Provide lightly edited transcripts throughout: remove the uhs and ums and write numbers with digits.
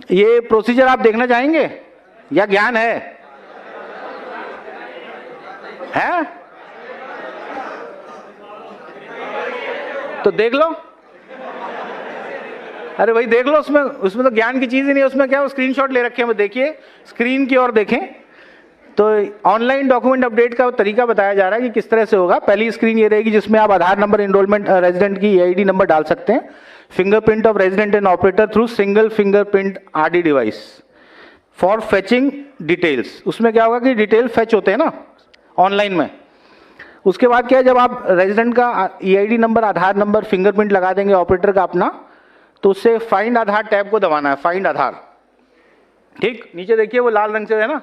ये प्रोसीजर आप देखना चाहेंगे या ज्ञान है? हैं? तो देख लो। अरे भाई देख लो, उसमें तो ज्ञान की चीज ही नहीं है। उसमें क्या है, स्क्रीनशॉट ले रखे हैं, वो देखिए स्क्रीन की ओर देखें। तो ऑनलाइन डॉक्यूमेंट अपडेट का तरीका बताया जा रहा है कि किस तरह से होगा। पहली स्क्रीन ये रहेगी जिसमें आप आधार नंबर, एनरोलमेंट, रेजिडेंट की ईआईडी नंबर डाल सकते हैं, fingerprint of resident and operator through single fingerprint RD device for fetching details. उसमें क्या होगा कि डिटेल फेच होते हैं ना ऑनलाइन में। उसके बाद क्या है, जब आप रेजिडेंट का ईआईडी नंबर, आधार नंबर, फिंगरप्रिंट लगा देंगे ऑपरेटर का अपना, तो उससे फाइंड आधार टैब को दबाना है, फाइंड आधार। ठीक, नीचे देखिए वो लाल रंग से है ना,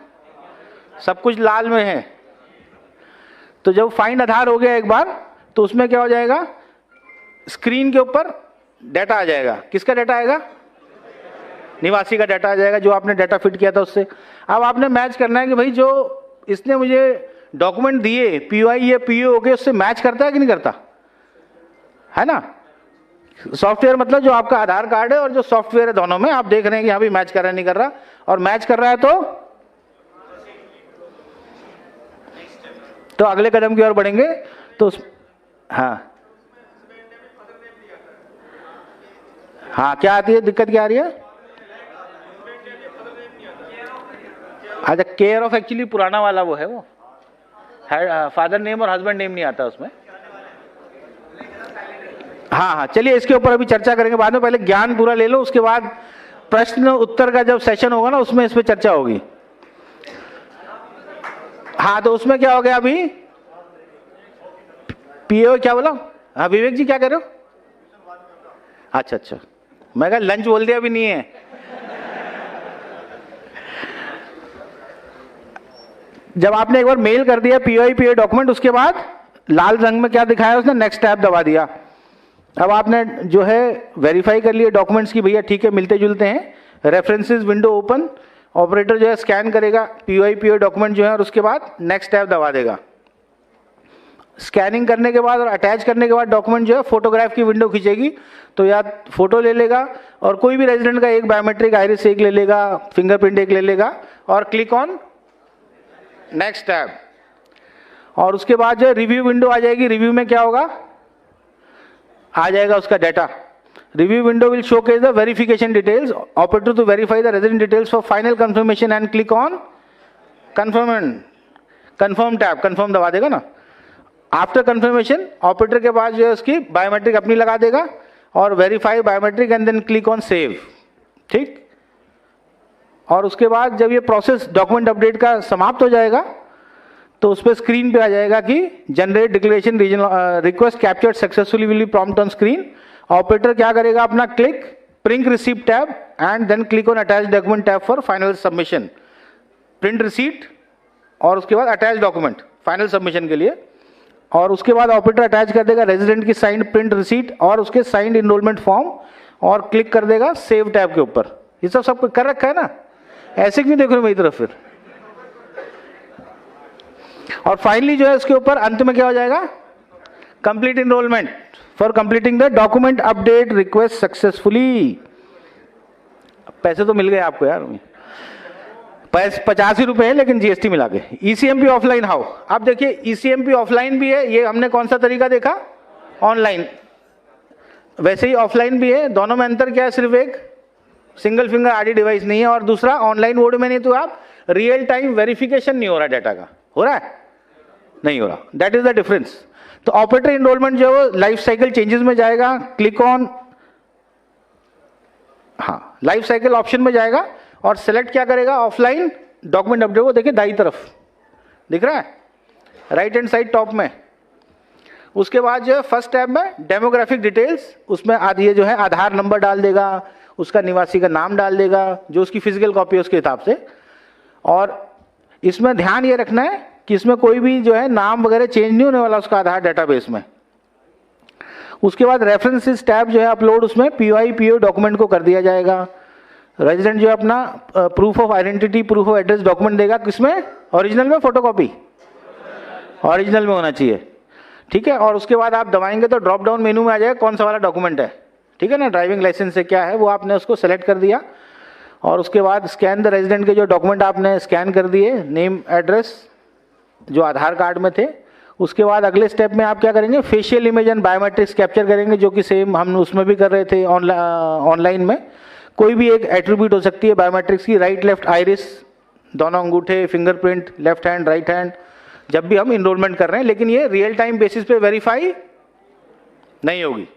सब कुछ लाल में है। तो जब फाइंड आधार हो गया एक बार, तो उसमें क्या हो जाएगा, स्क्रीन के ऊपर डाटा आ जाएगा। किसका डाटा आएगा? निवासी का डाटा आ जाएगा, जो आपने डाटा फिट किया था उससे। अब आपने मैच करना है कि भाई जो इसने मुझे डॉक्यूमेंट दिए पीओआई या पीओ के, उससे मैच करता है कि नहीं करता, है ना। सॉफ्टवेयर मतलब जो आपका आधार कार्ड है और जो सॉफ्टवेयर है, दोनों में आप देख रहे हैं कि यहाँ भी मैच कर रहा है, नहीं कर रहा। और मैच कर रहा है तो अगले कदम की ओर बढ़ेंगे। तो हाँ हाँ, क्या आती है दिक्कत, क्या आ रही है? अच्छा, केयर ऑफ एक्चुअली पुराना वाला वो है, वो फादर नेम और हस्बैंड नेम नहीं आता उसमें। हाँ हाँ, चलिए इसके ऊपर अभी चर्चा करेंगे बाद में। पहले ज्ञान पूरा ले लो, उसके बाद प्रश्न उत्तर का जब सेशन होगा ना, उसमें इस पे चर्चा होगी। हाँ, तो उसमें क्या हो गया अभी, पीओ क्या बोला? हाँ विवेक जी, क्या कह रहे हो? अच्छा अच्छा, मैं कहा लंच बोल दिया, अभी नहीं है। जब आपने एक बार मेल कर दिया पीओआई पीओ डॉक्यूमेंट, उसके बाद लाल रंग में क्या दिखाया उसने, नेक्स्ट टैब दबा दिया। अब आपने जो है वेरीफाई कर लिए डॉक्यूमेंट्स की, भैया ठीक है मिलते जुलते हैं। रेफरेंसेस विंडो ओपन, ऑपरेटर जो है स्कैन करेगा पीओआई पीओ डॉक्यूमेंट जो है, और उसके बाद नेक्स्ट टैब दबा देगा। स्कैनिंग करने के बाद और अटैच करने के बाद डॉक्यूमेंट जो है फोटोग्राफ की विंडो खींचेगी, तो या फोटो ले लेगा और कोई भी रेजिडेंट का एक बायोमेट्रिक आइरिस एक ले लेगा, फिंगरप्रिंट एक ले लेगा, और क्लिक ऑन नेक्स्ट टैब। और उसके बाद जो रिव्यू विंडो आ जाएगी। रिव्यू में क्या होगा, आ जाएगा उसका data. Review window will showcase the verification details, operator to verify the resident details for final confirmation and click on confirm tab. Confirm दबा देगा ना। आफ्टर कंफर्मेशन ऑपरेटर के पास जो है उसकी बायोमेट्रिक अपनी लगा देगा और verify biometric and then click on save. ठीक, और उसके बाद जब ये प्रोसेस डॉक्यूमेंट अपडेट का समाप्त हो जाएगा, तो उस पर स्क्रीन पे आ जाएगा कि generate declaration regional request captured successfully will be prompt on screen. Operator क्या करेगा, अपना click print receipt tab and then click on attach document tab for final submission. Print receipt और उसके बाद अटैच डॉक्यूमेंट फाइनल सबमिशन के लिए। और उसके बाद ऑपरेटर अटैच कर देगा रेजिडेंट की साइंड प्रिंट रिसीट और उसके साइंड इनरोलमेंट फॉर्म, और क्लिक कर देगा सेव टैब के ऊपर। ये सब कर रखा है ना, ऐसे क्यों देख रहे हो मेरी तरफ फिर? और फाइनली जो है इसके ऊपर अंत में क्या हो जाएगा, complete enrolment for completing the document update request successfully. पैसे तो मिल गए आपको यार, 85 रुपए है लेकिन जीएसटी मिला के। ईसीएमपी ऑफलाइन हाउ, आप देखिए ईसीएमपी ऑफलाइन भी है। ये हमने कौन सा तरीका देखा, ऑनलाइन, वैसे ही ऑफलाइन भी है। दोनों में अंतर क्या है, सिर्फ एक सिंगल फिंगर आरडी डिवाइस नहीं है, और दूसरा ऑनलाइन मोड में नहीं, तो आप रियल टाइम वेरिफिकेशन नहीं हो रहा डाटा का, हो रहा है नहीं हो रहा, दैट इज द डिफरेंस। तो ऑपरेटर इनरोलमेंट जो है वो लाइफ साइकिल चेंजेस में जाएगा, क्लिक ऑन, हाँ लाइफ साइकिल ऑप्शन में जाएगा और सेलेक्ट क्या करेगा, ऑफलाइन डॉक्यूमेंट अपडेट। वो देखिए दाई तरफ दिख रहा है, राइट हैंड साइड टॉप में। उसके बाद जो है फर्स्ट टैब में डेमोग्राफिक डिटेल्स, उसमें आदि ये जो है आधार नंबर डाल देगा, उसका निवासी का नाम डाल देगा, जो उसकी फिजिकल कॉपी है उसके हिसाब से। और इसमें ध्यान ये रखना है कि इसमें कोई भी जो है नाम वगैरह चेंज नहीं होने वाला उसका आधार डेटाबेस में। उसके बाद रेफरेंसेस टैब जो है अपलोड, उसमें पीओआई पीओ डॉक्यूमेंट को कर दिया जाएगा। रेजिडेंट जो है अपना proof of identity, proof of address document देगा, किसमें, ओरिजिनल में, फोटोकॉपी ओरिजिनल में होना चाहिए। ठीक है, और उसके बाद आप दबाएंगे तो ड्रॉप डाउन मेनू में आ जाएगा कौन सा वाला डॉक्यूमेंट है। ठीक है ना, ड्राइविंग लाइसेंस से क्या है वो आपने उसको सेलेक्ट कर दिया। और उसके बाद स्कैन द रेजिडेंट के जो डॉक्यूमेंट आपने स्कैन कर दिए, नेम एड्रेस जो आधार कार्ड में थे, उसके बाद अगले स्टेप में आप क्या करेंगे, facial image and biometrics capture करेंगे, जो कि सेम हम उसमें भी कर रहे थे ऑनलाइन में। कोई भी एक एट्रीब्यूट हो सकती है बायोमेट्रिक्स की, राइट लेफ्ट आइरिस, दोनों अंगूठे, fingerprint, left hand right hand, जब भी हम इनरोलमेंट कर रहे हैं, लेकिन ये रियल टाइम बेसिस पे वेरीफाई नहीं होगी।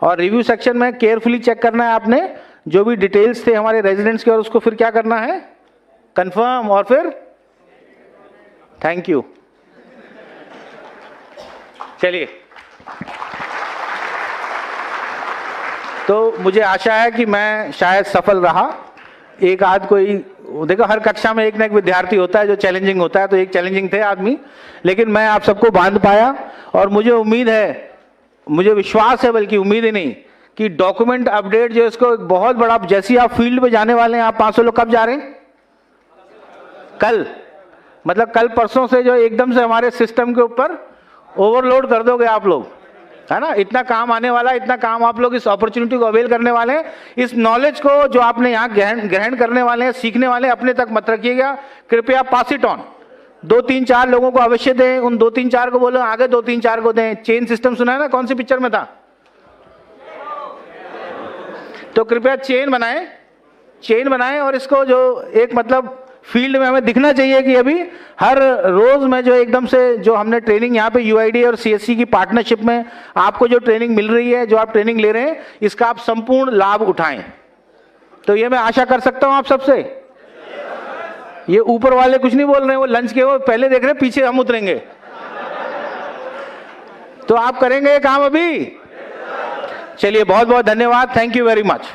और रिव्यू सेक्शन में केयरफुली चेक करना है आपने जो भी डिटेल्स थे हमारे रेजिडेंट्स के, और उसको फिर क्या करना है, कंफर्म और फिर थैंक यू। चलिए, तो मुझे आशा है कि मैं शायद सफल रहा। एक आध कोई, देखो हर कक्षा में एक ना एक विद्यार्थी होता है जो चैलेंजिंग होता है, तो एक चैलेंजिंग थे आदमी, लेकिन मैं आप सबको बांध पाया। और मुझे उम्मीद है, मुझे विश्वास है, बल्कि उम्मीद ही नहीं, कि डॉक्यूमेंट अपडेट जो इसको एक बहुत बड़ा, जैसे आप फील्ड पे जाने वाले हैं, आप 500 लोग कब जा रहे हैं, कल, मतलब कल परसों से जो एकदम से हमारे सिस्टम के ऊपर ओवरलोड कर दोगे आप लोग, है ना। इतना काम आने वाला है, इतना काम आप लोग इस अपॉर्चुनिटी को अवेल करने वाले हैं। इस नॉलेज को जो आपने यहाँ ग्रहण करने वाले हैं, सीखने वाले हैं, अपने तक मत रखिएगा, कृपया पास इट ऑन। 2-3-4 लोगों को अवश्य दें, उन 2-3-4 को बोलो आगे 2-3-4 को दें। चेन सिस्टम सुना है ना, कौन सी पिक्चर में था, तो कृपया चेन बनाएं और इसको जो एक मतलब फील्ड में हमें दिखना चाहिए कि अभी हर रोज में जो एकदम से जो हमने ट्रेनिंग यहाँ पे यूआईडी और सीएससी की पार्टनरशिप में आपको जो ट्रेनिंग मिल रही है, जो आप ट्रेनिंग ले रहे हैं, इसका आप संपूर्ण लाभ उठाएं। तो ये मैं आशा कर सकता हूं आप सबसे। ये ऊपर वाले कुछ नहीं बोल रहे हैं, वो लंच के वो पहले देख रहे हैं, पीछे हम उतरेंगे। तो आप करेंगे ये काम अभी। चलिए, बहुत बहुत धन्यवाद, थैंक यू वेरी मच।